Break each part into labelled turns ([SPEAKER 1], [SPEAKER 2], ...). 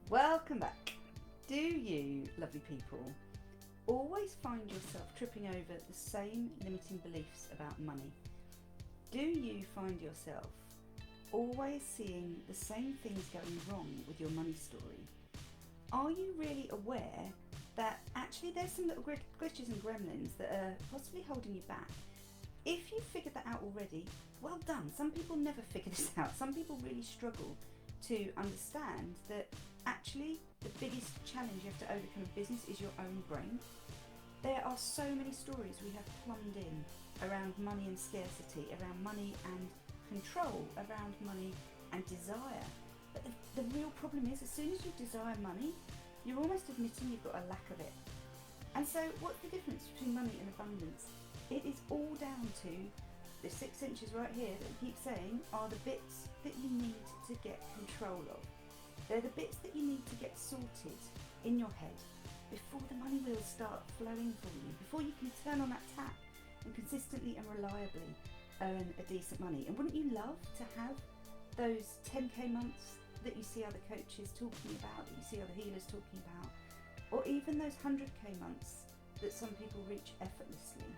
[SPEAKER 1] Welcome back. Do you, lovely people, always find yourself tripping over the same limiting beliefs about money? Do you find yourself always seeing the same things going wrong with your money story? Are you really aware that actually there's some little glitches and gremlins that are possibly holding you back? If you've figured that out already, well done. Some people never figure this out. Some people really struggle to understand that actually the biggest challenge you have to overcome in business is your own brain. There are so many stories we have plumbed in around money and scarcity, around money and control, around money and desire. But the real problem is, as soon as you desire money, you're almost admitting you've got a lack of it. And so what's the difference between money and abundance? It is all down to the 6 inches right here that we keep saying are the bits that you need to get control of. They're the bits that you need to get sorted in your head before the money wheels start flowing for you, before you can turn on that tap and consistently and reliably earn a decent money. And wouldn't you love to have those 10k months that you see other coaches talking about, that you see other healers talking about, or even those 100k months that some people reach effortlessly?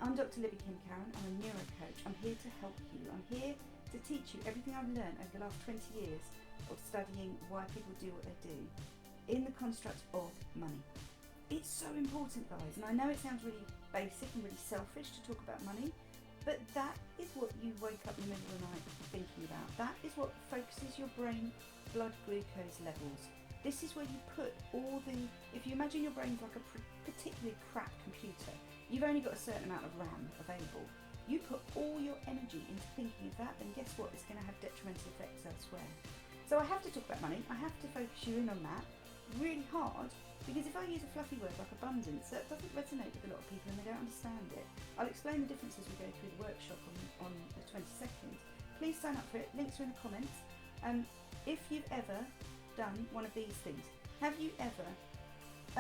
[SPEAKER 1] I'm Dr. Libby Kemkaran. I'm a neuro coach. I'm here to help you. I'm here to teach you everything I've learned over the last 20 years of studying why people do what they do in the construct of money. It's so important, guys, and I know it sounds really basic and really selfish to talk about money, but that is what you wake up in the middle of the night thinking about. That is what focuses your brain blood glucose levels. This is where you put all the, if you imagine your brain's like a particularly crap computer, you've only got a certain amount of RAM available. You put all your energy into thinking of that, then guess what? It's going to have detrimental effects elsewhere. So I have to talk about money. I have to focus you in on that really hard, because if I use a fluffy word like abundance, that doesn't resonate with a lot of people and they don't understand it. I'll explain the difference as we go through the workshop on the 22nd. Please sign up for it. Links are in the comments. If you've ever done one of these things, have you ever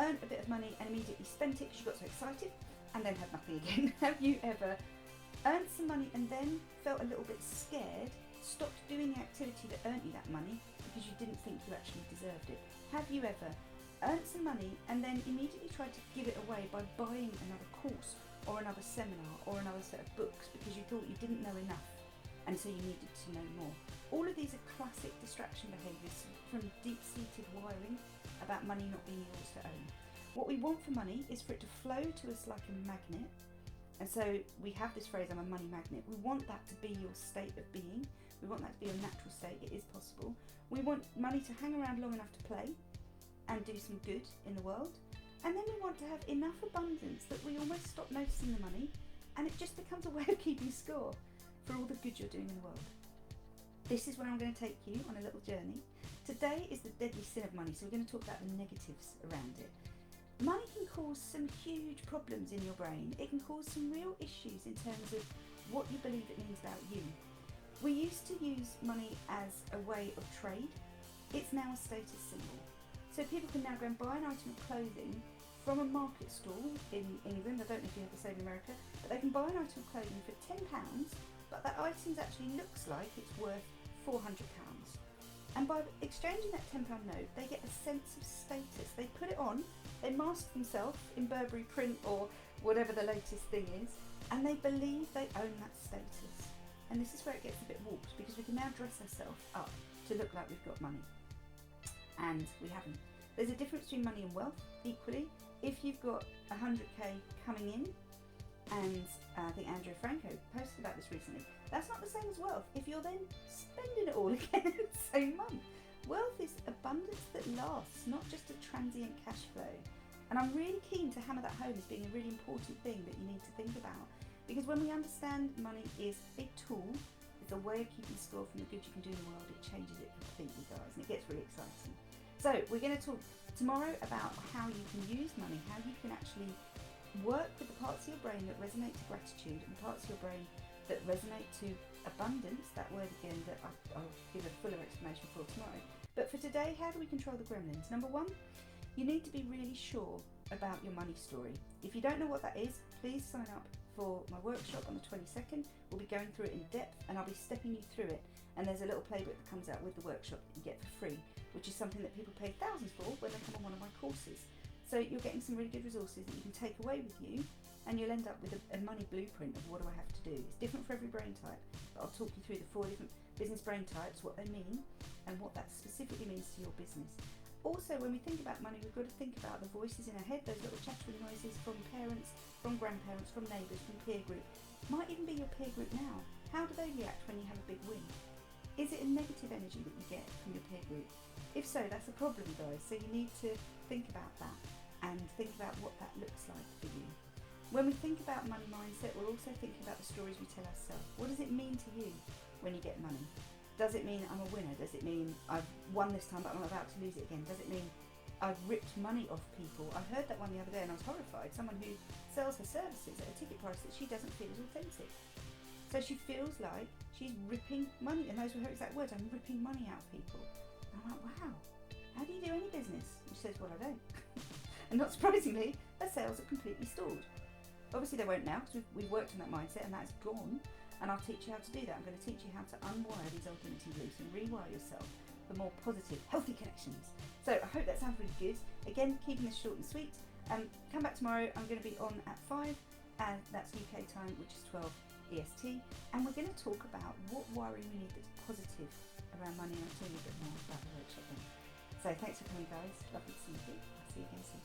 [SPEAKER 1] earned a bit of money and immediately spent it because you got so excited and then had nothing again? Have you ever earned some money and then felt a little bit scared, stopped doing the activity that earned you that money because you didn't think you actually deserved it? Have you ever earned some money and then immediately tried to give it away by buying another course or another seminar or another set of books because you thought you didn't know enough and so you needed to know more? All of these are classic distraction behaviours from deep-seated wiring about money not being yours to own. What we want for money is for it to flow to us like a magnet. And so we have this phrase, I'm a money magnet. We want that to be your state of being. We want that to be your natural state. It is possible. We want money to hang around long enough to play and do some good in the world. And then we want to have enough abundance that we almost stop noticing the money and it just becomes a way of keeping score for all the good you're doing in the world. This is where I'm going to take you on a little journey. Today is the deadly sin of money, so we're going to talk about the negatives around it. Money can cause some huge problems in your brain. It can cause some real issues in terms of what you believe it means about you. We used to use money as a way of trade. It's now a status symbol. So people can now go and buy an item of clothing from a market stall in England. I don't know if you have the same in America, but they can buy an item of clothing for £10, but that item actually looks like it's worth £400. And by exchanging that £10 note, they get a sense of status. They put it on, they mask themselves in Burberry print or whatever the latest thing is, and they believe they own that status. And this is where it gets a bit warped, because we can now dress ourselves up to look like we've got money. And we haven't. There's a difference between money and wealth, equally. If you've got 100k coming in, and I think Andrew Franco posted about this recently, that's not the same as wealth if you're then spending it all again in the same month. Wealth is abundance that lasts, not just a transient cash flow. And I'm really keen to hammer that home as being a really important thing that you need to think about. Because when we understand money is a tool, it's a way of keeping score from the good you can do in the world, it changes it completely, guys, and it gets really exciting. So we're going to talk tomorrow about how you can use money, how you can actually work with the parts of your brain that resonate to gratitude and parts of your brain that resonate to abundance, that word again that I'll give a fuller explanation for tomorrow. But for today, how do we control the gremlins? Number one, you need to be really sure about your money story. If you don't know what that is, please sign up for my workshop on the 22nd. We'll be going through it in depth, and I'll be stepping you through it. And there's a little playbook that comes out with the workshop that you get for free, which is something that people pay thousands for when they come on one of my courses. So you're getting some really good resources that you can take away with you, and you'll end up with a money blueprint of what do I have to do. It's different for every brain type, but I'll talk you through the 4 different business brain types, what they mean, and what that specifically means to your business. Also, when we think about money, we've got to think about the voices in our head, those little chattering noises from parents, from grandparents, from neighbours, from peer group. Might even be your peer group now. How do they react when you have a big win? Is it a negative energy that you get from your peer group? If so, that's a problem, guys. So you need to think about that and think about what that looks like for you. When we think about money mindset, we're also thinking about the stories we tell ourselves. What does it mean to you when you get money? Does it mean I'm a winner? Does it mean I've won this time but I'm about to lose it again? Does it mean I've ripped money off people? I heard that one the other day and I was horrified. Someone who sells her services at a ticket price that she doesn't feel is authentic. So she feels like she's ripping money, and those were her exact words, I'm ripping money out of people. And I'm like, wow, how do you do any business? And she says, well, I don't. And not surprisingly, her sales are completely stalled. Obviously they won't now, because we've worked on that mindset and that's gone. And I'll teach you how to do that. I'm going to teach you how to unwire these old limiting beliefs and rewire yourself for more positive, healthy connections. So I hope that sounds really good. Again, keeping this short and sweet. Come back tomorrow. I'm going to be on at 5, and that's UK time, which is 12 EST. And we're going to talk about what wiring we need that's positive around money, and I'll tell you a bit more about the workshop then. So thanks for coming, guys. Lovely to see you. I'll see you again soon.